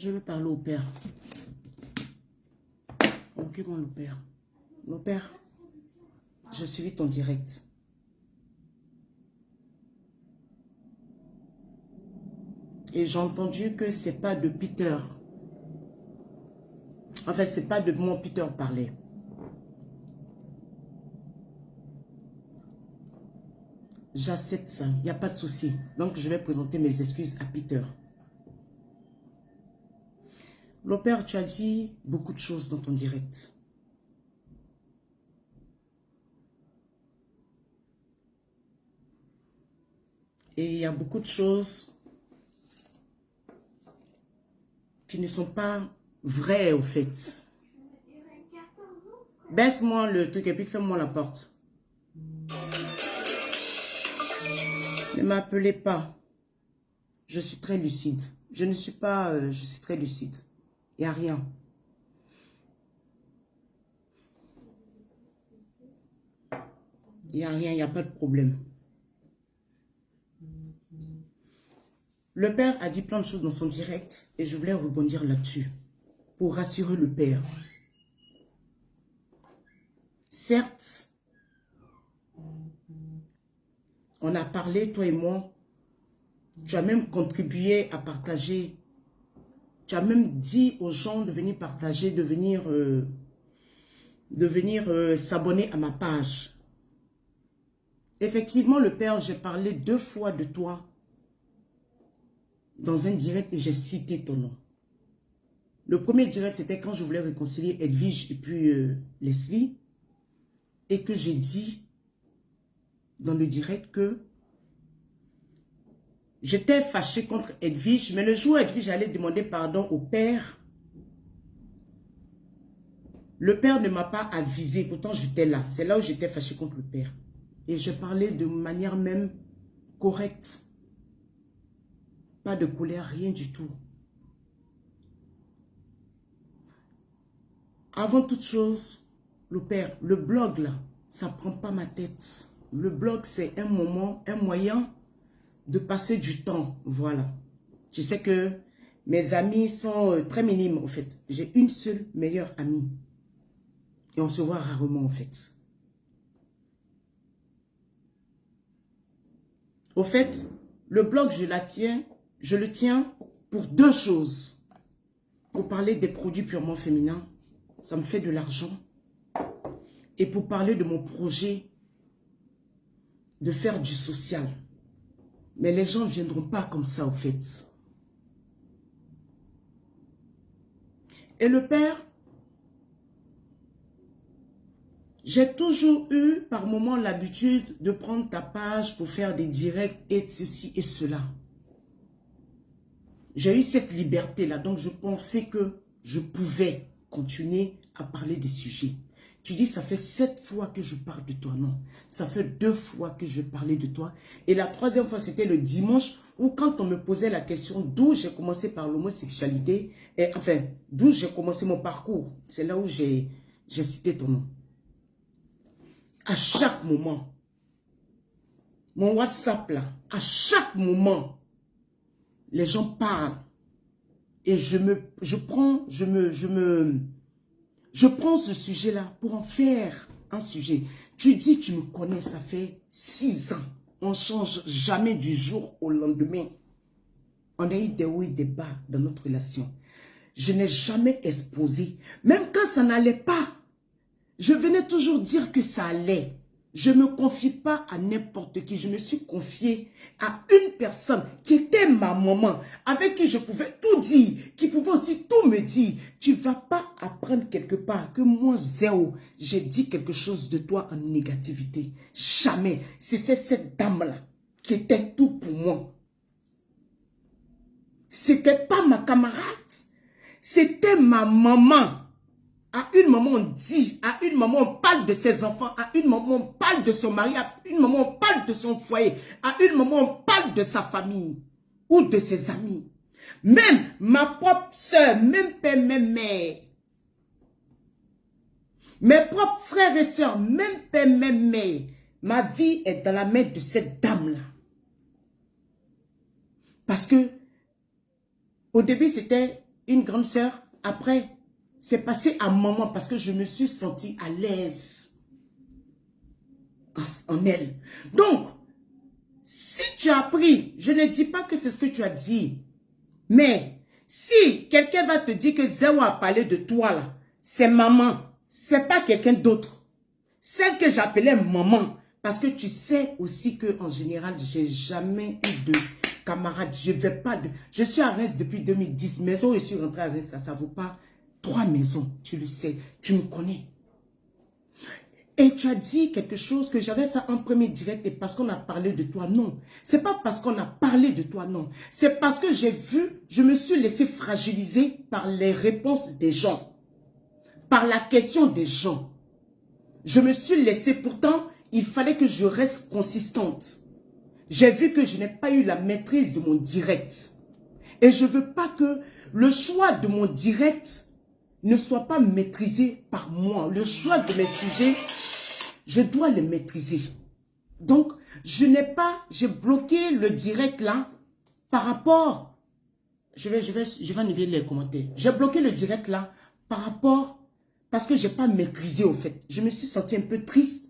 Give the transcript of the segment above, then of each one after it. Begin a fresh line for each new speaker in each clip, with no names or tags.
Je vais parler au père. Occupe-moi le père. Le père, je suivi ton direct. Et j'ai entendu que c'est pas de Peter. En fait, c'est pas de mon Peter parler. J'accepte ça, il n'y a pas de souci. Donc, je vais présenter mes excuses à Peter. Le père, tu as dit beaucoup de choses dans ton direct. Et il y a beaucoup de choses qui ne sont pas vraies au fait. Baisse-moi le truc et puis ferme-moi la porte. Ne m'appelez pas. Je suis très lucide. Je ne suis pas... je suis très lucide. Il n'y a rien. Il n'y a rien, il n'y a pas de problème. Le père a dit plein de choses dans son direct et je voulais rebondir là-dessus pour rassurer le père. Certes, on a parlé, toi et moi, tu as même contribué à partager, tu as même dit aux gens de venir partager, de venir s'abonner à ma page. Effectivement, le père, j'ai parlé 2 fois de toi dans un direct et j'ai cité ton nom. Le premier direct, c'était quand je voulais réconcilier Edwige et puis Leslie. Et que j'ai dit dans le direct que j'étais fâchée contre Edwige. Mais le jour où Edwige allait demander pardon au père, le père ne m'a pas avisé. Pourtant, j'étais là. C'est là où j'étais fâchée contre le père. Et je parlais de manière même correcte. Pas de colère, rien du tout. Avant toute chose, le père, le blog là, ça prend pas ma tête. Le blog, c'est un moment, un moyen de passer du temps. Voilà. Je sais que mes amis sont très minimes, au fait. J'ai une seule meilleure amie. Et on se voit rarement, en fait. Au fait, le blog, je le tiens pour 2 choses. Pour parler des produits purement féminins, ça me fait de l'argent. Et pour parler de mon projet de faire du social. Mais les gens ne viendront pas comme ça, au fait. Et le père, j'ai toujours eu par moment l'habitude de prendre ta page pour faire des directs et ceci et cela. J'ai eu cette liberté-là, donc je pensais que je pouvais continuer à parler des sujets. Tu dis, ça fait 7 fois que je parle de toi. Non, ça fait 2 fois que je parlais de toi. Et la 3e fois, c'était le dimanche où quand on me posait la question d'où j'ai commencé par l'homosexualité, enfin, d'où j'ai commencé mon parcours, c'est là où j'ai cité ton nom. À chaque moment, mon WhatsApp là, à chaque moment, les gens parlent. Et je prends ce sujet-là pour en faire un sujet. Tu dis, tu me connais, ça fait 6 ans. On ne change jamais du jour au lendemain. On a eu des hauts et des bas dans notre relation. Je n'ai jamais exposé. Même quand ça n'allait pas, je venais toujours dire que ça allait. Je ne me confie pas à n'importe qui. Je me suis confiée à une personne qui était ma maman, avec qui je pouvais tout dire, qui pouvait aussi tout me dire. Tu ne vas pas apprendre quelque part que moi, zéro, j'ai dit quelque chose de toi en négativité. Jamais. C'est cette dame-là qui était tout pour moi. C'était pas ma camarade. C'était ma maman. À une maman, on dit, à une maman, on parle de ses enfants, à une maman, on parle de son mari, à une maman, on parle de son foyer, à une maman, on parle de sa famille ou de ses amis. Même ma propre soeur, même père, même mère. Mes propres frères et sœurs, même père, même mère. Ma vie est dans la main de cette dame-là. Parce que, au début, c'était une grande sœur. Après, c'est passé à maman parce que je me suis sentie à l'aise en elle. Donc, si tu as appris, je ne dis pas que c'est ce que tu as dit, mais si quelqu'un va te dire que Zéo a parlé de toi là, c'est maman, c'est pas quelqu'un d'autre. Celle que j'appelais maman, parce que tu sais aussi que en général, j'ai jamais eu de camarades. Je suis à Reims depuis 2010. Maison, je suis rentrée à Reims, ça ne vaut pas 3 maisons. Tu le sais, tu me connais. Et tu as dit quelque chose que j'avais fait en premier direct et parce qu'on a parlé de toi, non. C'est pas parce qu'on a parlé de toi, non. C'est parce que j'ai vu, je me suis laissé fragiliser par les réponses des gens, par la question des gens. Je me suis laissé, pourtant, il fallait que je reste consistante. J'ai vu que je n'ai pas eu la maîtrise de mon direct. Et je ne veux pas que le choix de mon direct ne soit pas maîtrisé par moi. Le choix de mes sujets, je dois les maîtriser. Donc, j'ai bloqué le direct là par rapport, je vais enlever les commentaires. J'ai bloqué le direct là par rapport, parce que je n'ai pas maîtrisé au fait. Je me suis sentie un peu triste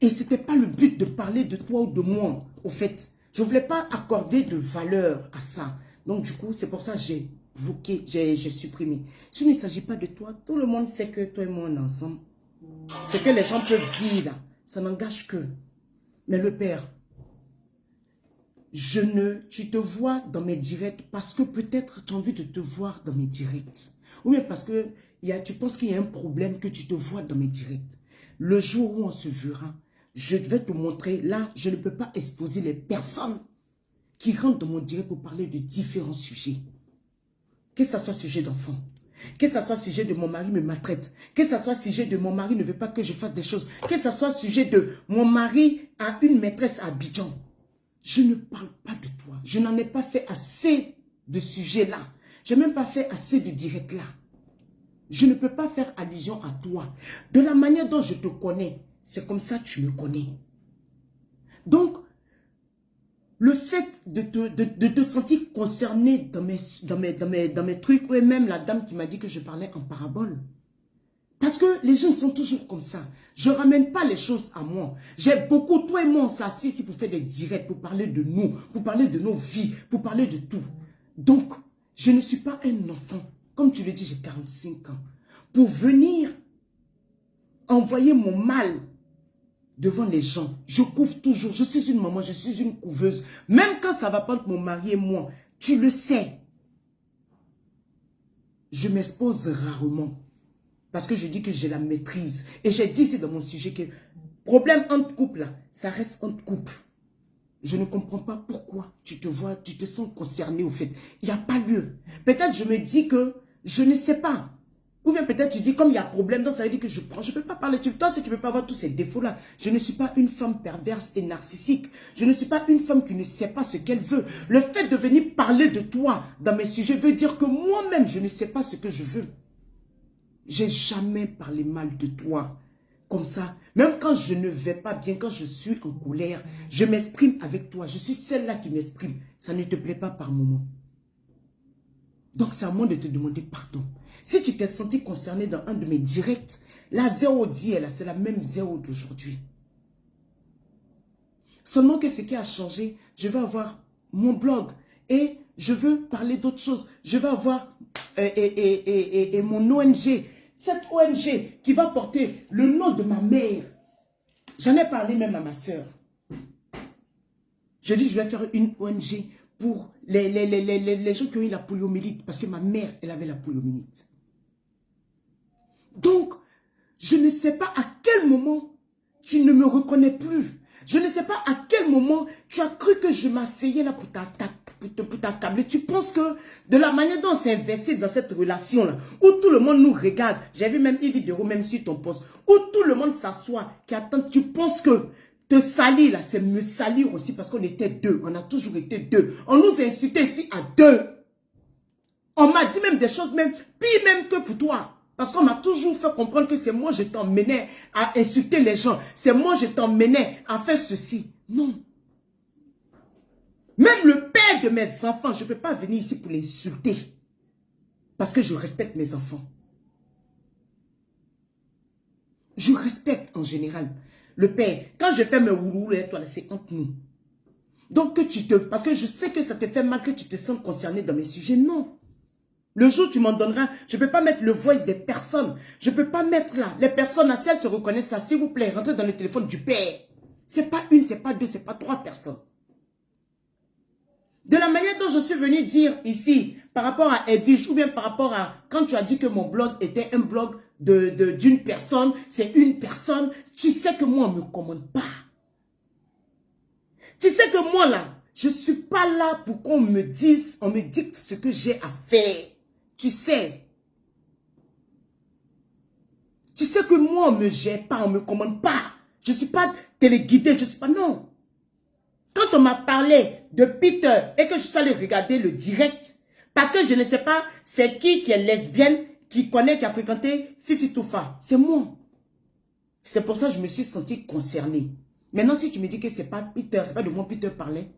et ce n'était pas le but de parler de toi ou de moi au fait. Je ne voulais pas accorder de valeur à ça. Donc du coup, c'est pour ça que j'ai bloqué, j'ai supprimé. S'il ne s'agit pas de toi, tout le monde sait que toi et moi on est ensemble. Ce que les gens peuvent dire là, ça n'engage que. Mais le père, tu te vois dans mes directs parce que peut-être tu as envie de te voir dans mes directs. Ou bien parce que tu penses qu'il y a un problème que tu te vois dans mes directs. Le jour où on se verra, je vais te montrer. Là, je ne peux pas exposer les personnes qui rentrent dans mon direct pour parler de différents sujets. Que ce soit sujet d'enfant, que ce soit sujet de mon mari me maltraite, que ce soit sujet de mon mari ne veut pas que je fasse des choses, que ce soit sujet de mon mari a une maîtresse à Abidjan. Je ne parle pas de toi. Je n'en ai pas fait assez de sujets là. Je n'ai même pas fait assez de directs là. Je ne peux pas faire allusion à toi. De la manière dont je te connais, c'est comme ça que tu me connais. Donc, le fait de te sentir concerné dans mes trucs, ou même la dame qui m'a dit que je parlais en parabole. Parce que les gens sont toujours comme ça. Je ne ramène pas les choses à moi. J'ai beaucoup, toi et moi, on s'assied ici pour faire des directs, pour parler de nous, pour parler de nos vies, pour parler de tout. Donc, je ne suis pas un enfant. Comme tu le dis, j'ai 45 ans. Pour venir envoyer mon mal devant les gens. Je couvre toujours. Je suis une maman, je suis une couveuse. Même quand ça ne va pas entre mon mari et moi, tu le sais. Je m'expose rarement. Parce que je dis que j'ai la maîtrise. Et j'ai dit ici dans mon sujet que problème entre couples, là, ça reste entre couples. Je ne comprends pas pourquoi tu te sens concerné au fait. Il n'y a pas lieu. Peut-être je me dis que je ne sais pas. Ou bien peut-être tu dis comme il y a problème, donc ça veut dire que je prends. Je ne peux pas parler. Toi, si tu ne peux pas avoir tous ces défauts-là. Je ne suis pas une femme perverse et narcissique. Je ne suis pas une femme qui ne sait pas ce qu'elle veut. Le fait de venir parler de toi dans mes sujets veut dire que moi-même, je ne sais pas ce que je veux. J'ai jamais parlé mal de toi. Comme ça, même quand je ne vais pas bien, quand je suis en colère, je m'exprime avec toi. Je suis celle-là qui m'exprime. Ça ne te plaît pas par moment. Donc c'est à moi de te demander pardon. Si tu t'es senti concerné dans un de mes directs, la Zéo d'hier, c'est la même Zéo d'aujourd'hui. Seulement que ce qui a changé, je vais avoir mon blog et je veux parler d'autres choses. Je vais avoir mon ONG. Cette ONG qui va porter le nom de ma mère. J'en ai parlé même à ma soeur. Je dis je vais faire une ONG pour les gens qui ont eu la poliomyélite. Parce que ma mère, elle avait la poliomyélite. Donc, je ne sais pas à quel moment tu ne me reconnais plus. Je ne sais pas à quel moment tu as cru que je m'asseyais là pour t'accabler. Tu penses que de la manière dont on s'est investi dans cette relation-là, où tout le monde nous regarde, j'ai vu même une vidéo même sur ton poste, où tout le monde s'assoit, qui attend, tu penses que te salir là, c'est me salir aussi parce qu'on était deux. On a toujours été deux. On nous a insultés ici à deux. On m'a dit même des choses même pire même que pour toi. Parce qu'on m'a toujours fait comprendre que c'est moi je t'emmenais à insulter les gens. C'est moi je t'emmenais à faire ceci. Non. Même le père de mes enfants, je ne peux pas venir ici pour l'insulter. Parce que je respecte mes enfants. Je respecte en général. Le père, quand je fais mes ouroulous et toi, c'est entre nous. Donc parce que je sais que ça te fait mal que tu te sens concerné dans mes sujets. Non. Le jour où tu m'en donneras, je ne peux pas mettre le voice des personnes. Je ne peux pas mettre là. Les personnes, si elles se reconnaissent ça, s'il vous plaît, rentrez dans le téléphone du père. C'est pas une, c'est pas deux, c'est pas trois personnes. De la manière dont je suis venu dire ici, par rapport à Edwige, ou bien par rapport à quand tu as dit que mon blog était un blog d'une personne, c'est une personne, tu sais que moi, on ne me commande pas. Tu sais que moi, là, je ne suis pas là pour qu'on me dise, on me dicte ce que j'ai à faire. Tu sais. Tu sais que moi, on ne me gère pas, on ne me commande pas. Je ne suis pas téléguidée, je ne suis pas, non. Quand on m'a parlé de Peter et que je suis allée regarder le direct, parce que je ne sais pas c'est qui est lesbienne, qui connaît, qui a fréquenté Fifi Toufa. C'est moi. C'est pour ça que je me suis sentie concernée. Maintenant, si tu me dis que c'est pas Peter, c'est pas de moi Peter parlait,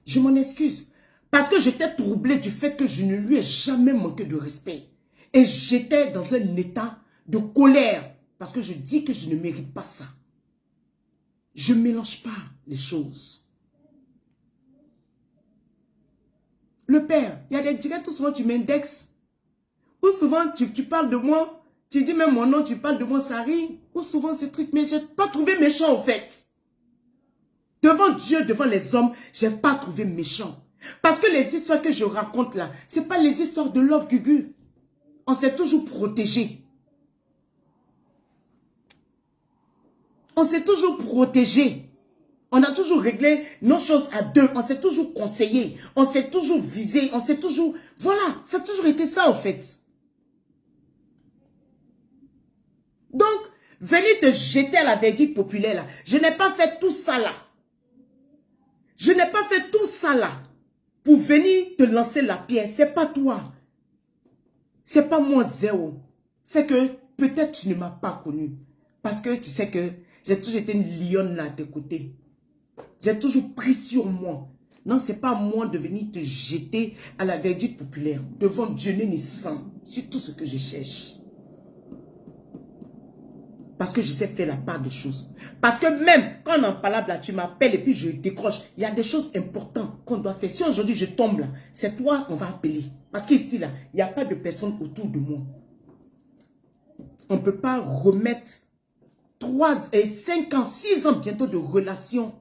je m'en excuse. Parce que j'étais troublée du fait que je ne lui ai jamais manqué de respect. Et j'étais dans un état de colère. Parce que je dis que je ne mérite pas ça. Je ne mélange pas les choses. Le père, il y a des directs où souvent tu m'indexes. Ou souvent tu parles de moi. Tu dis même mon nom, tu parles de moi, ça rit. Ou souvent ces trucs, mais je n'ai pas trouvé méchant au fait. Devant Dieu, devant les hommes, je n'ai pas trouvé méchant. Parce que les histoires que je raconte là, ce n'est pas les histoires de Love Gugu. On s'est toujours protégé. On s'est toujours protégé. On a toujours réglé nos choses à deux. On s'est toujours conseillé. On s'est toujours visé. On s'est toujours... Voilà, ça a toujours été ça en fait. Donc, venir te jeter à la verdict populaire là. Je n'ai pas fait tout ça là. Je n'ai pas fait tout ça là. Pour venir te lancer la pierre. C'est pas toi. C'est pas moi zéro. C'est que peut-être tu ne m'as pas connu. Parce que tu sais que j'ai toujours été une lionne là à tes côtés. J'ai toujours pris sur moi. Non, c'est pas à moi de venir te jeter à la verdict populaire. Devant Dieu ni sang. C'est tout ce que je cherche. Parce que je sais faire la part des choses. Parce que même quand on en parle là, tu m'appelles et puis je décroche. Il y a des choses importantes qu'on doit faire. Si aujourd'hui je tombe là, c'est toi qu'on va appeler. Parce qu'ici là, il n'y a pas de personne autour de moi. On ne peut pas remettre 3 et 5 ans, 6 ans bientôt de relation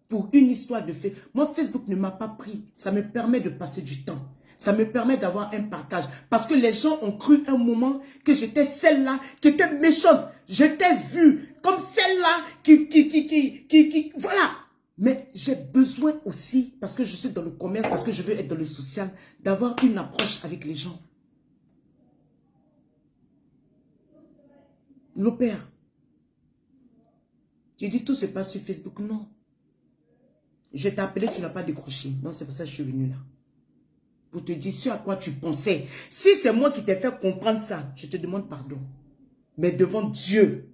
pour une histoire de fait. Moi, Facebook ne m'a pas pris. Ça me permet de passer du temps. Ça me permet d'avoir un partage. Parce que les gens ont cru un moment que j'étais celle-là qui était méchante. J'étais vue comme celle-là qui... Voilà. Mais j'ai besoin aussi, parce que je suis dans le commerce, parce que je veux être dans le social, d'avoir une approche avec les gens. L'opère. Tu dis tout se passe sur Facebook. Non. Je t'ai appelé, tu n'as pas décroché. Donc c'est pour ça que je suis venu là. Pour te dire ce à quoi tu pensais. Si c'est moi qui t'ai fait comprendre ça, je te demande pardon. Mais devant Dieu,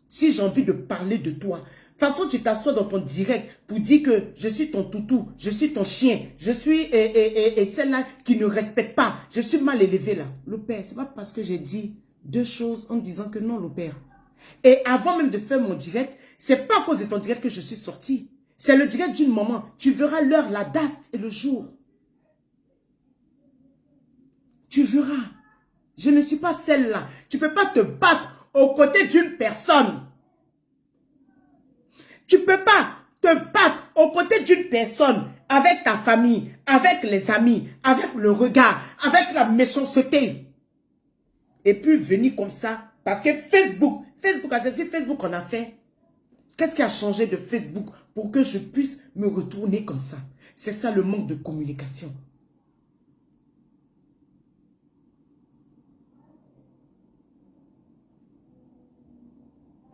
si j'ai envie de parler de toi, de toute façon tu t'assois dans ton direct pour dire que je suis ton toutou, je suis ton chien, je suis celle-là qui ne respecte pas, je suis mal élevé là. Le père, c'est pas parce que j'ai dit 2 choses en disant que non, le père. Et avant même de faire mon direct, c'est pas à cause de ton direct que je suis sortie. C'est le direct d'une maman. Tu verras l'heure, la date et le jour. Tu verras. Je ne suis pas celle-là. Tu ne peux pas te battre aux côtés d'une personne. Tu ne peux pas te battre aux côtés d'une personne avec ta famille, avec les amis, avec le regard, avec la méchanceté. Et puis venir comme ça. Parce que Facebook qu'on a fait. Qu'est-ce qui a changé de Facebook pour que je puisse me retourner comme ça? C'est ça le manque de communication.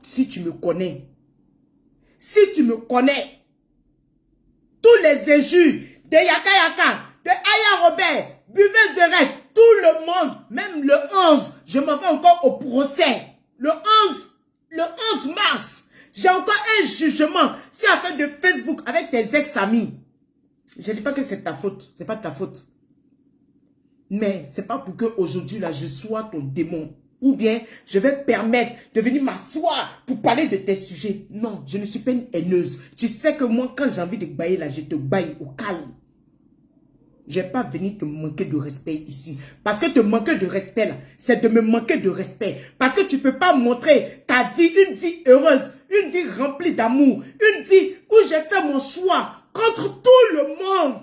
Si tu me connais, tous les injures de Yaka Yaka, de Aya Robert, Buveuse de Rec, tout le monde, même le 11, je m'en vais encore au procès. Le 11 mars, j'ai encore un jugement. C'est affaire de Facebook avec tes ex-amis. Je ne dis pas que c'est ta faute, c'est pas ta faute. Mais c'est pas pour qu'aujourd'hui, là, je sois ton démon. Ou bien, je vais permettre de venir m'asseoir pour parler de tes sujets. Non, je ne suis pas une haineuse. Tu sais que moi, quand j'ai envie de bailler là, je te baille au calme. Je ne vais pas venir te manquer de respect ici. Parce que te manquer de respect là, c'est de me manquer de respect. Parce que tu ne peux pas montrer ta vie, une vie heureuse, une vie remplie d'amour, une vie où j'ai fait mon choix contre tout le monde.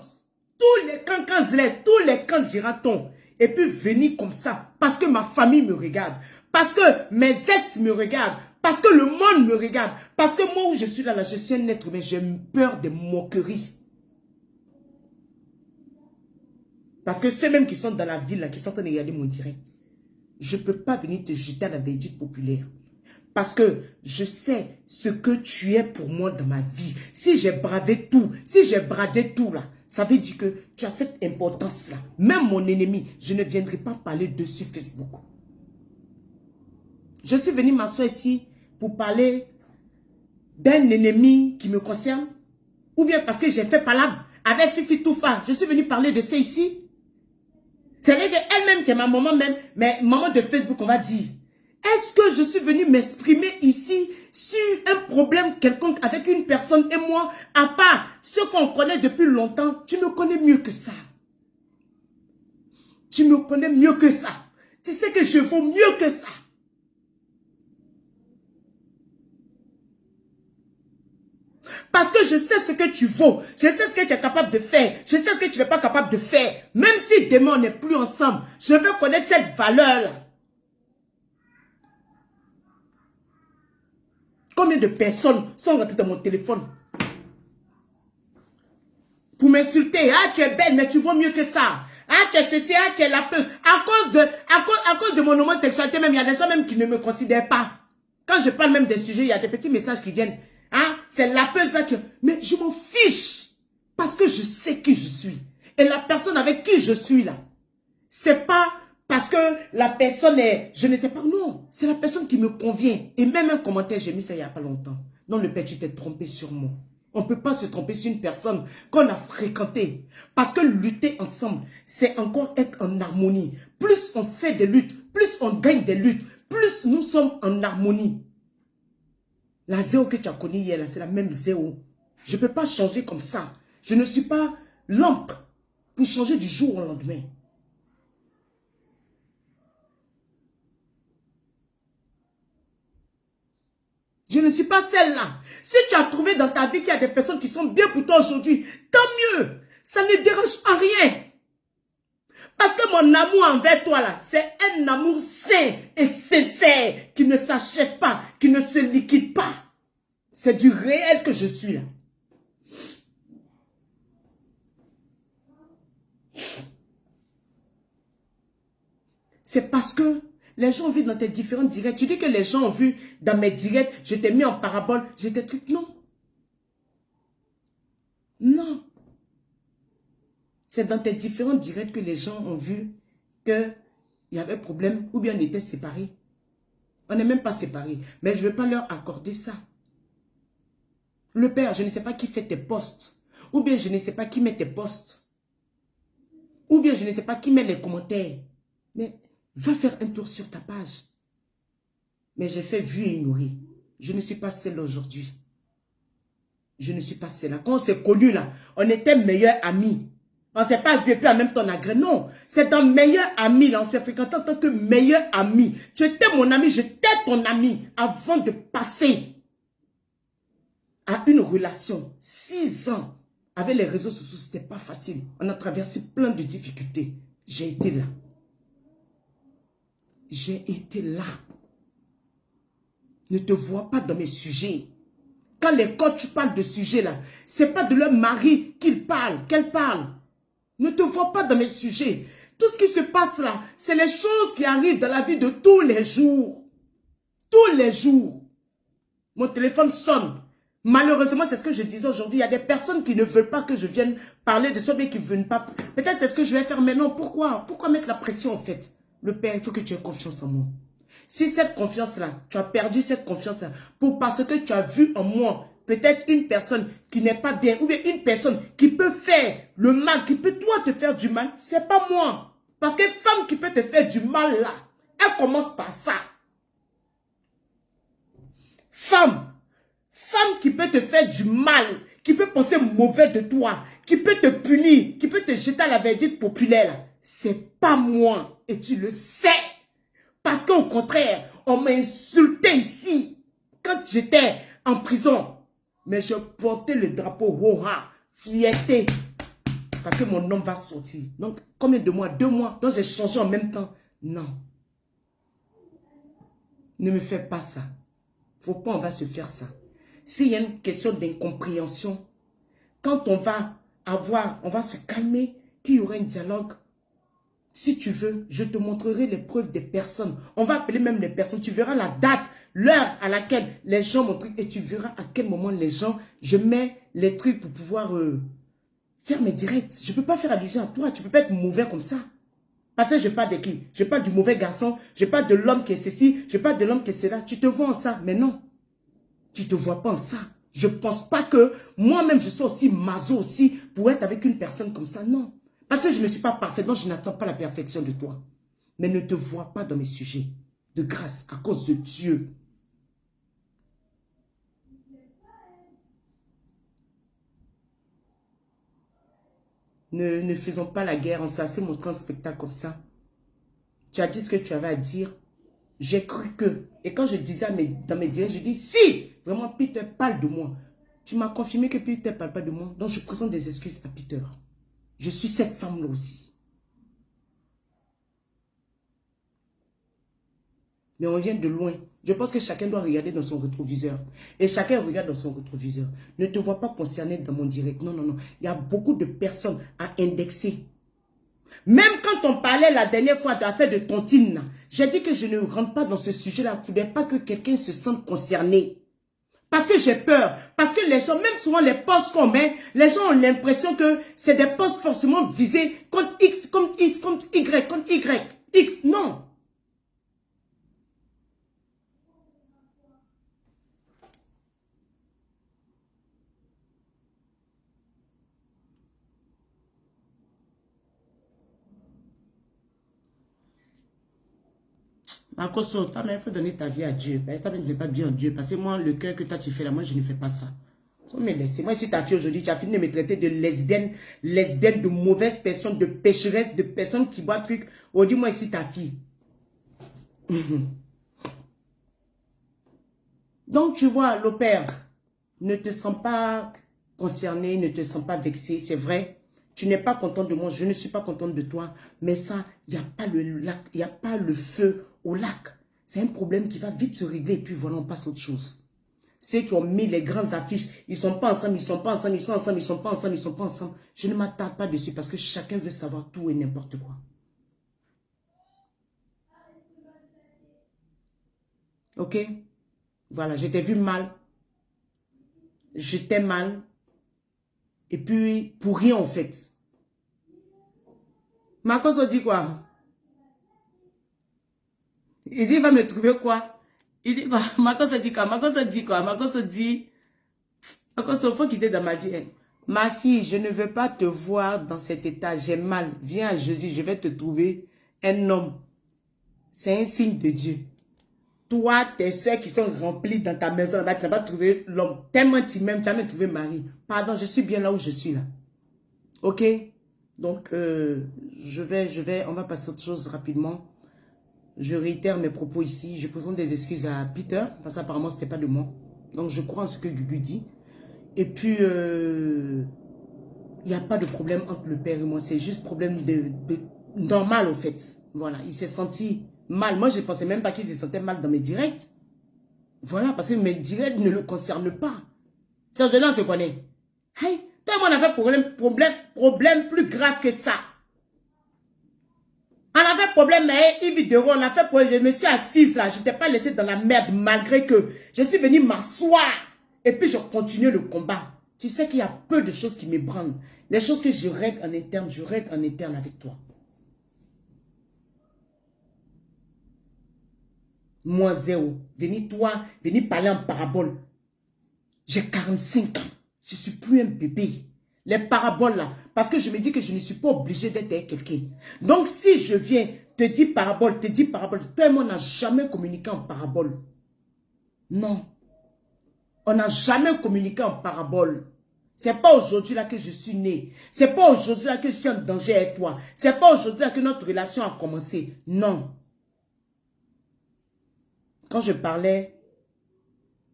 Tous les cancans, tous les camps dira-t-on. Et puis venir comme ça, parce que ma famille me regarde, parce que mes ex me regardent, parce que le monde me regarde, parce que moi où je suis là, je suis un être humain, j'ai peur des moqueries. Parce que ceux mêmes qui sont dans la ville, là, qui sont en train de regarder mon direct, je ne peux pas venir te jeter à la verdict populaire. Parce que je sais ce que tu es pour moi dans ma vie. Si j'ai bravé tout, si j'ai bradé tout là, ça veut dire que tu as cette importance-là. Même mon ennemi, je ne viendrai pas parler dessus Facebook. Je suis venu m'asseoir ici pour parler d'un ennemi qui me concerne. Ou bien parce que j'ai fait palabre avec Fifi Toufa. Je suis venu parler de ça ici. C'est-à-dire qu'elle-même, qui est ma maman même, mais maman de Facebook, on va dire. Est-ce que je suis venu m'exprimer ici sur un problème quelconque avec une personne et moi, à part ce qu'on connaît depuis longtemps, tu me connais mieux que ça. Tu me connais mieux que ça. Tu sais que je vaux mieux que ça. Parce que je sais ce que tu vaux. Je sais ce que tu es capable de faire. Je sais ce que tu n'es pas capable de faire. Même si demain on n'est plus ensemble, je veux connaître cette valeur-là. Combien de personnes sont rentrées dans mon téléphone pour m'insulter? Ah, tu es belle, mais tu vaux mieux que ça. Ah, tu es ceci, ah, tu es la peur. À cause de mon homosexualité, même, il y a des gens même qui ne me considèrent pas. Quand je parle même des sujets, il y a des petits messages qui viennent. Hein? C'est la peur là que... Mais je m'en fiche. Parce que je sais qui je suis. Et la personne avec qui je suis là, c'est pas... Parce que la personne est... Je ne sais pas, non. C'est la personne qui me convient. Et même un commentaire, j'ai mis ça il n'y a pas longtemps. Non, le père, tu t'es trompé sur moi. On ne peut pas se tromper sur une personne qu'on a fréquentée. Parce que lutter ensemble, c'est encore être en harmonie. Plus on fait des luttes, plus on gagne des luttes, plus nous sommes en harmonie. La Zéo que tu as connue hier, c'est la même Zéo. Je ne peux pas changer comme ça. Je ne suis pas lampe pour changer du jour au lendemain. Je ne suis pas celle-là. Si tu as trouvé dans ta vie qu'il y a des personnes qui sont bien pour toi aujourd'hui, tant mieux. Ça ne dérange à rien. Parce que mon amour envers toi, là, c'est un amour sain et sincère qui ne s'achète pas, qui ne se liquide pas. C'est du réel que je suis là. C'est parce que les gens ont vu dans tes différents directs. Tu dis que les gens ont vu dans mes directs, je t'ai mis en parabole, je t'ai truc. Non. Non. C'est dans tes différents directs que les gens ont vu qu'il y avait problème ou bien on était séparés. On n'est même pas séparés. Mais je ne veux pas leur accorder ça. Le père, je ne sais pas qui fait tes posts. Ou bien je ne sais pas qui met tes posts. Ou bien je ne sais pas qui met les commentaires. Mais va faire un tour sur ta page. Mais j'ai fait vu et ignorer. Je ne suis pas celle aujourd'hui. Je ne suis pas celle-là. Quand on s'est connus là, on était meilleurs amis. On ne s'est pas vu et puis en même temps on a gré. Non, c'est dans meilleur ami là. On s'est fréquenté en tant que meilleur ami. Tu étais mon ami, j'étais ton ami avant de passer à une relation. 6 ans avec les réseaux sociaux, c'était pas facile. On a traversé plein de difficultés. J'ai été là. J'ai été là. Ne te vois pas dans mes sujets. Quand les coachs parlent de sujets là, c'est pas de leur mari qu'ils parlent, qu'elles parlent. Ne te vois pas dans mes sujets. Tout ce qui se passe là, c'est les choses qui arrivent dans la vie de tous les jours. Tous les jours. Mon téléphone sonne. Malheureusement, c'est ce que je disais aujourd'hui. Il y a des personnes qui ne veulent pas que je vienne parler de ça, mais qui ne veulent pas. Peut-être c'est ce que je vais faire, mais non. Pourquoi? Pourquoi mettre la pression en fait? Le Père, il faut que tu aies confiance en moi. Si cette confiance-là, tu as perdu cette confiance-là, parce que tu as vu en moi peut-être une personne qui n'est pas bien, ou bien une personne qui peut faire le mal, qui peut toi te faire du mal, c'est pas moi. Parce que femme qui peut te faire du mal là, elle commence par ça. Femme qui peut te faire du mal, qui peut penser mauvais de toi, qui peut te punir, qui peut te jeter à la verdict populaire, c'est pas moi. Et tu le sais. Parce qu'au contraire, on m'a insulté ici quand j'étais en prison. Mais je portais le drapeau Hora, fierté. Parce que mon nom va sortir. Donc, combien de mois? 2 mois. Donc, j'ai changé en même temps. Non. Ne me fais pas ça. Faut pas, on va se faire ça. S'il y a une question d'incompréhension, quand on va se calmer, qu'il y aura un dialogue. Si tu veux, je te montrerai les preuves des personnes. On va appeler même les personnes. Tu verras la date, l'heure à laquelle les gens m'ont truc. Et tu verras à quel moment les gens, je mets les trucs pour pouvoir faire mes directs. Je ne peux pas faire allusion à toi. Tu ne peux pas être mauvais comme ça. Parce que je parle de qui? Je parle du mauvais garçon. Je parle de l'homme qui est ceci. Je parle de l'homme qui est cela. Tu te vois en ça. Mais non. Tu ne te vois pas en ça. Je ne pense pas que moi-même, je sois aussi maso aussi pour être avec une personne comme ça. Non. Parce que je ne suis pas parfaite. Donc, je n'attends pas la perfection de toi. Mais ne te vois pas dans mes sujets. De grâce, à cause de Dieu. Ne faisons pas la guerre en ça. C'est montrant un spectacle comme ça. Tu as dit ce que tu avais à dire. J'ai cru que. Et quand je disais dans mes directs, je dis, si vraiment Peter parle de moi. Tu m'as confirmé que Peter ne parle pas de moi. Donc je présente des excuses à Peter. Je suis cette femme-là aussi. Mais on vient de loin. Je pense que chacun doit regarder dans son rétroviseur. Et chacun regarde dans son rétroviseur. Ne te vois pas concerné dans mon direct. Non, non, non. Il y a beaucoup de personnes à indexer. Même quand on parlait la dernière fois de l'affaire de Tontine, j'ai dit que je ne rentre pas dans ce sujet-là. Il ne faudrait pas que quelqu'un se sente concerné. Parce que j'ai peur. Parce que les gens, même souvent les posts qu'on met, les gens ont l'impression que c'est des posts forcément visés contre X, contre X, contre Y, contre Y. X, non. Marcoso, toi, il faut donner ta vie à Dieu. Tu n'es pas bien en Dieu. Parce que moi, le cœur que toi, tu fais là, moi, je ne fais pas ça. Faut me laisser. Moi, je suis ta fille aujourd'hui. Tu as fini de me traiter de lesbienne, de mauvaise personne, de pécheresse, de personne qui boit truc. Aujourd'hui, moi, je suis ta fille. Donc, tu vois, l'opère, ne te sens pas concerné, ne te sens pas vexé, c'est vrai. Tu n'es pas content de moi, je ne suis pas contente de toi. Mais ça, il n'y a pas le lac, il n'y a pas le feu au lac. C'est un problème qui va vite se régler et puis voilà, on passe à autre chose. Ceux qui ont mis les grandes affiches, ils ne sont pas ensemble, ils ne sont pas ensemble, ils sont ensemble, ils ne sont pas ensemble, ils ne sont pas ensemble. Je ne m'attarde pas dessus parce que chacun veut savoir tout et n'importe quoi. Ok? Voilà, je t'ai vu mal. J'étais mal. Et puis, pour rien en fait. Marcos dit quoi? Il dit, il va me trouver quoi? Il dit quoi? Marcos dit quoi? Marcos dit quoi? Marcos dit, Marcos, il faut quitter dans ma vie. Hein. Ma fille, je ne veux pas te voir dans cet état. J'ai mal. Viens à Jésus, je vais te trouver un homme. C'est un signe de Dieu. Toi, tes soeurs qui sont remplies dans ta maison, là, tu n'as pas trouvé l'homme. Tellement tu m'aimes, tu n'as même trouvé Marie. Pardon, je suis bien là où je suis là. Ok? Donc, on va passer à autre chose rapidement. Je réitère mes propos ici. Je présente des excuses à Peter, parce qu'apparemment, ce n'était pas de moi. Donc, je crois en ce que Gugu dit. Et puis, il n'y a pas de problème entre le père et moi. C'est juste problème de normal, au fait. Voilà, il s'est senti mal. Moi, je ne pensais même pas qu'il se sentait mal dans mes directs. Voilà, parce que mes directs ne le concernent pas. Serge-là, on se connaît. Hey, toi et moi, on avait problème plus grave que ça. On a fait problème, mais Yves Dero, on a fait problème. Je me suis assise là, je ne t'ai pas laissé dans la merde malgré que je suis venue m'asseoir. Et puis je continue le combat. Tu sais qu'il y a peu de choses qui m'ébranlent. Les choses que je règle en interne avec toi. Moi zéro. Venez parler en parabole. J'ai 45 ans. Je ne suis plus un bébé. Les paraboles là. Parce que je me dis que je ne suis pas obligée d'être avec quelqu'un. Donc si je viens te dire parabole, toi et moi on n'a jamais communiqué en parabole. Non. On n'a jamais communiqué en parabole. C'est pas aujourd'hui là que je suis née. C'est pas aujourd'hui là que je suis en danger avec toi. C'est pas aujourd'hui là que notre relation a commencé. Non. Quand je parlais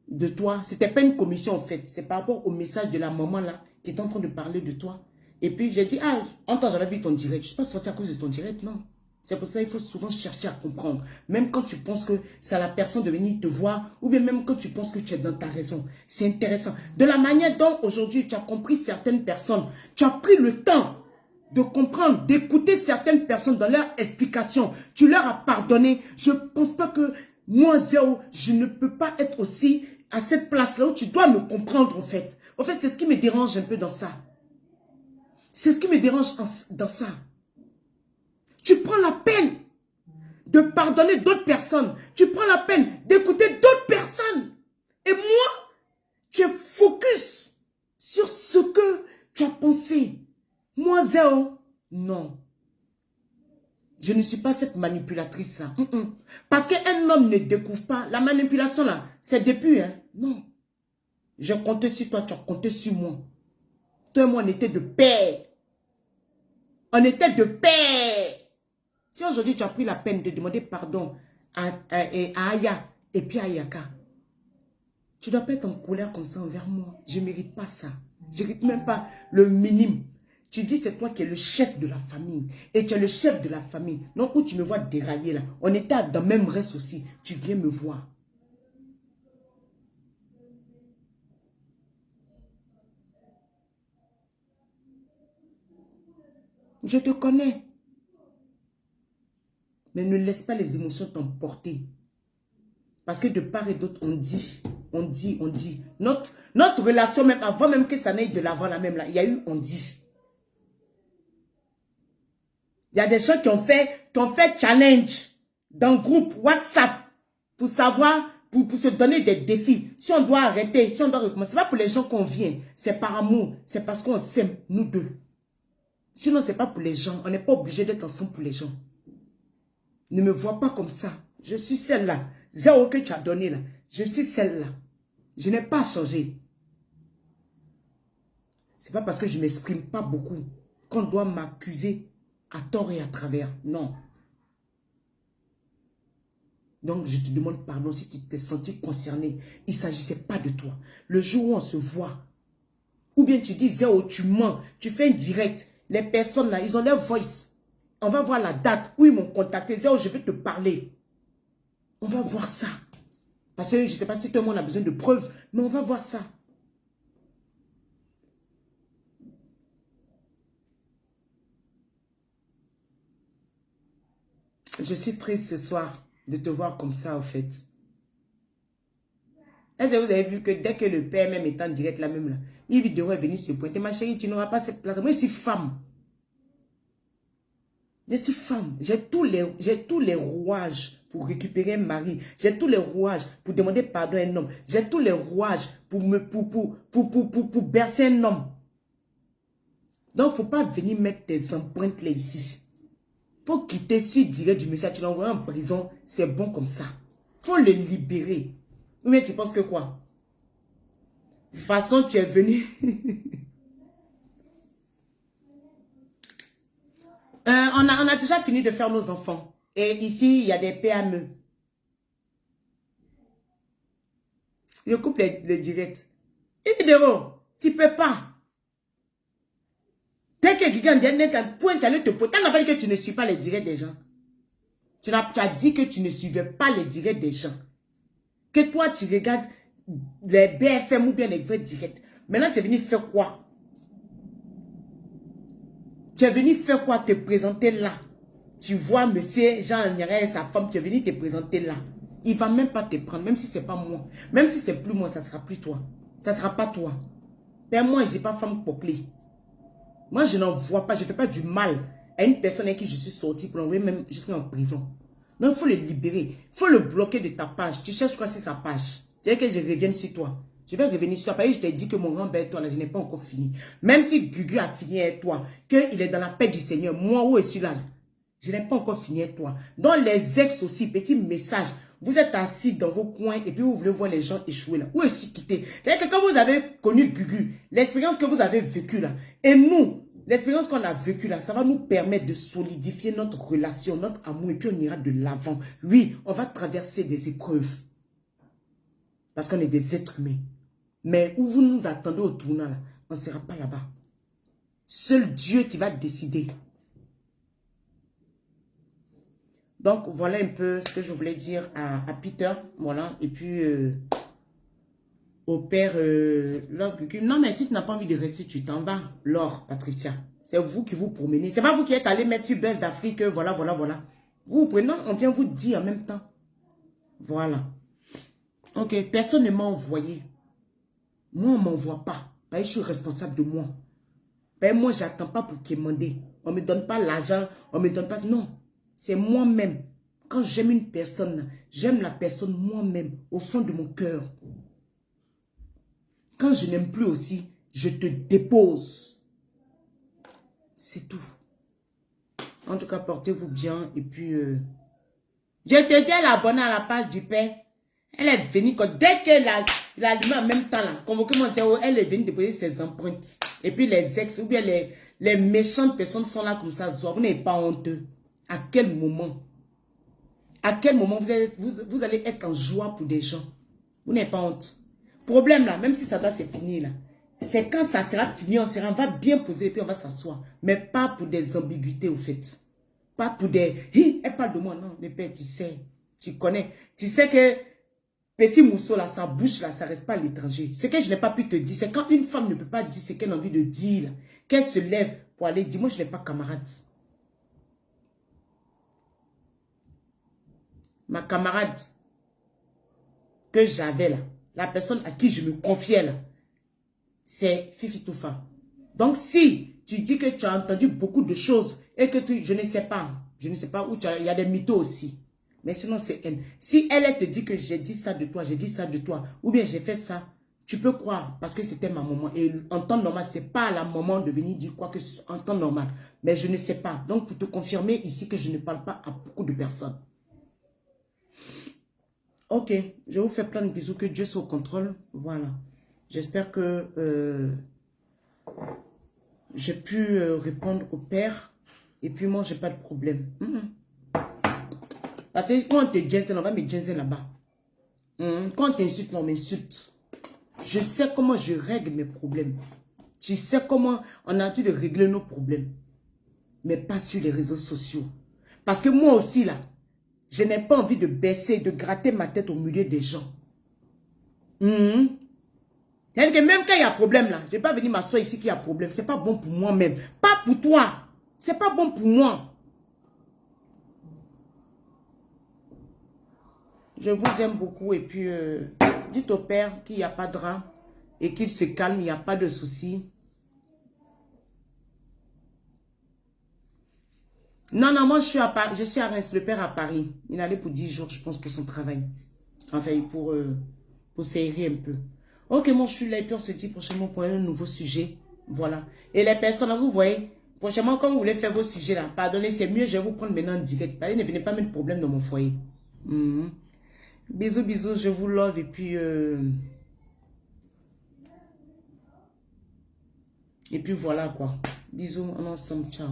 de toi, c'était pas une commission en fait. C'est par rapport au message de la maman là qui est en train de parler de toi. Et puis j'ai dit, ah, en temps j'avais vu ton direct. Je ne suis pas sorti à cause de ton direct, non. C'est pour ça qu'il faut souvent chercher à comprendre. Même quand tu penses que c'est à la personne de venir te voir, ou bien même quand tu penses que tu es dans ta raison. C'est intéressant. De la manière dont aujourd'hui tu as compris certaines personnes, tu as pris le temps de comprendre, d'écouter certaines personnes dans leur explication. Tu leur as pardonné. Je ne pense pas que moi, Zéo, je ne peux pas être aussi à cette place-là où tu dois me comprendre en fait. En fait, c'est ce qui me dérange un peu dans ça. C'est ce qui me dérange dans ça. Tu prends la peine de pardonner d'autres personnes. Tu prends la peine d'écouter d'autres personnes. Et moi, tu es focus sur ce que tu as pensé. Moi, Zéo, non. Je ne suis pas cette manipulatrice-là. Parce qu'un homme ne découvre pas. La manipulation, là, c'est depuis. Hein? Non. Je comptais sur toi, tu as compté sur moi. Toi et moi, on était de pair. On était de pair. Si aujourd'hui, tu as pris la peine de demander pardon à Aya et puis à Yaka, tu ne dois pas être en colère comme ça envers moi. Je ne mérite pas ça. Je ne mérite même pas le minimum. Tu dis c'est toi qui es le chef de la famille. Et tu es le chef de la famille. Donc où tu me vois dérailler là. On était dans le même reste aussi. Tu viens me voir. Je te connais. Mais ne laisse pas les émotions t'emporter. Parce que de part et d'autre, on dit. Notre relation, même avant même que ça n'aille de l'avant là même là, il y a eu on dit. Il y a des gens qui ont fait challenge dans le groupe WhatsApp pour savoir, pour se donner des défis. Si on doit arrêter, si on doit recommencer, ce n'est pas pour les gens qu'on vient. C'est par amour. C'est parce qu'on s'aime, nous deux. Sinon, ce n'est pas pour les gens. On n'est pas obligé d'être ensemble pour les gens. Ne me vois pas comme ça. Je suis celle-là. Zéro que tu as donné là. Je suis celle-là. Je n'ai pas changé. Ce n'est pas parce que je ne m'exprime pas beaucoup qu'on doit m'accuser à tort et à travers. Non. Donc, je te demande pardon si tu t'es senti concerné. Il ne s'agissait pas de toi. Le jour où on se voit, ou bien tu dis, Zéo, tu mens, tu fais un direct. Les personnes là, ils ont leur voice. On va voir la date où ils m'ont contacté. Zéo, je vais te parler. On va voir ça. Parce que je ne sais pas si tout le monde a besoin de preuves, mais on va voir ça. Je suis triste ce soir de te voir comme ça, en fait. Est-ce que vous avez vu que dès que le père même est en direct là même là, il devrait venir se pointer. Ma chérie, tu n'auras pas cette place. Moi, je suis femme. Je suis femme. J'ai tous les rouages pour récupérer un mari. J'ai tous les rouages pour demander pardon à un homme. J'ai tous les rouages pour bercer un homme. Donc, il ne faut pas venir mettre tes empreintes là ici. Il faut quitter si direct du message. Tu l'envoies en prison. C'est bon comme ça. Il faut le libérer. Ou bien tu penses que quoi? De toute façon, tu es venu. On a déjà fini de faire nos enfants. Et ici, il y a des PME. Je coupe les directs. Une vidéo, tu ne peux pas. Dès que quelqu'un dit un point, tu allais te poser. Tu n'as pas dit que tu ne suis pas les directs des gens. Tu as dit que tu ne suivais pas les directs des gens. Que toi, tu regardes les BFM ou bien les vrais directs. Maintenant, tu es venu faire quoi? Tu es venu faire quoi? Te présenter là. Tu vois monsieur Jean Nyara et sa femme, tu es venu te présenter là. Il ne va même pas te prendre, même si ce n'est pas moi. Même si ce n'est plus moi, ça ne sera plus toi. Ça ne sera pas toi. Mais moi, je n'ai pas femme poclée. Moi, je n'en vois pas, je ne fais pas du mal à une personne avec qui je suis sortie pour l'envoyer même jusqu'en prison. Donc, il faut le libérer. Il faut le bloquer de ta page. Tu cherches quoi sur sa page? Tu veux que je revienne sur toi? Je vais revenir sur toi. Parce que je t'ai dit que mon grand-père, toi, là, je n'ai pas encore fini. Même si Gugu a fini avec toi, qu'il est dans la paix du Seigneur, moi, où est-ce là? Je n'ai pas encore fini avec toi. Dans les ex aussi, petit message. Vous êtes assis dans vos coins et puis vous voulez voir les gens échouer là. Où est-ce quitté? C'est-à-dire que quand vous avez connu Gugu, l'expérience que vous avez vécue là, et nous, l'expérience qu'on a vécue là, ça va nous permettre de solidifier notre relation, notre amour, et puis on ira de l'avant. Oui, on va traverser des épreuves. Parce qu'on est des êtres humains. Mais où vous nous attendez au tournant là, on ne sera pas là-bas. Seul Dieu qui va décider. Donc, voilà un peu ce que je voulais dire à Peter. Voilà. Et puis, au père, Laure. Non, mais si tu n'as pas envie de rester, tu t'en vas. Laure, Patricia. C'est vous qui vous promenez. C'est pas vous qui êtes allé mettre sur Buzz d'Afrique. Voilà, voilà, voilà. Vous prenez, on vient vous dire en même temps. Voilà. Ok, personne ne m'a envoyé. Moi, on ne m'envoie pas. Je suis responsable de moi. Moi, je n'attends pas pour quémander. On ne me donne pas l'argent. On ne me donne pas... Non. C'est moi-même. Quand j'aime une personne, j'aime la personne moi-même, au fond de mon cœur. Quand je n'aime plus aussi, je te dépose. C'est tout. En tout cas, portez-vous bien. Et puis, je te dis, elle est abonnée à la page du père. Elle est venue, dès qu'elle a allumé en même temps, là, convoqué mon zéro, elle est venue déposer ses empreintes. Et puis les ex, ou bien les méchantes personnes sont là comme ça. Vous n'êtes pas honteux. À quel moment? À quel moment vous allez être en joie pour des gens? Vous n'avez pas honte. Problème là, même si ça doit se finir là, c'est quand ça sera fini, on va bien poser et puis on va s'asseoir. Mais pas pour des ambiguïtés au fait. Pas pour des... Hi, elle parle de moi, non, mais père, tu sais, tu connais. Tu sais que petit mousseau là, sa bouche là, ça reste pas à l'étranger. Ce que je n'ai pas pu te dire, c'est quand une femme ne peut pas dire ce qu'elle a envie de dire, qu'elle se lève pour aller dire, moi je n'ai pas camarade. Ma camarade que j'avais là, la personne à qui je me confiais là, c'est Fifi Toufa. Donc si tu dis que tu as entendu beaucoup de choses et que je ne sais pas où il y a des mythos aussi. Mais sinon c'est elle. Si elle te dit que j'ai dit ça de toi, ou bien j'ai fait ça, tu peux croire parce que c'était ma maman. Et en temps normal, c'est pas à la maman de venir dire quoi que ce soit en temps normal. Mais je ne sais pas. Donc pour te confirmer ici que je ne parle pas à beaucoup de personnes. Ok, je vous fais plein de bisous, que Dieu soit au contrôle. Voilà. J'espère que j'ai pu répondre au père. Et puis moi, j'ai pas de problème. Parce que quand on te ginzel, on va me ginzel là-bas. Quand on t'insulte, on m'insulte. Je sais comment je règle mes problèmes. Je sais comment on a dû de régler nos problèmes. Mais pas sur les réseaux sociaux. Parce que moi aussi là, je n'ai pas envie de baisser, de gratter ma tête au milieu des gens. C'est-à-dire que même quand il y a problème là, je ne vais pas venir m'asseoir ici qu'il y a problème. Ce n'est pas bon pour moi-même. Pas pour toi. Ce n'est pas bon pour moi. Je vous aime beaucoup et puis dites au père qu'il n'y a pas de drame et qu'il se calme, il n'y a pas de souci. Non, non, moi je suis à Paris, je suis à Reims, le père à Paris. Il allait pour 10 jours, je pense, pour son travail. Enfin, pour s'aérer un peu. Ok, moi je suis là et puis on se dit prochainement pour un nouveau sujet. Voilà. Et les personnes, là, vous voyez, prochainement, quand vous voulez faire vos sujets là, pardonnez, c'est mieux, je vais vous prendre maintenant en direct. Allez, ne venez pas mettre de problème dans mon foyer. Bisous, bisous, je vous love et puis... Et puis voilà quoi. Bisous, on est ensemble, ciao.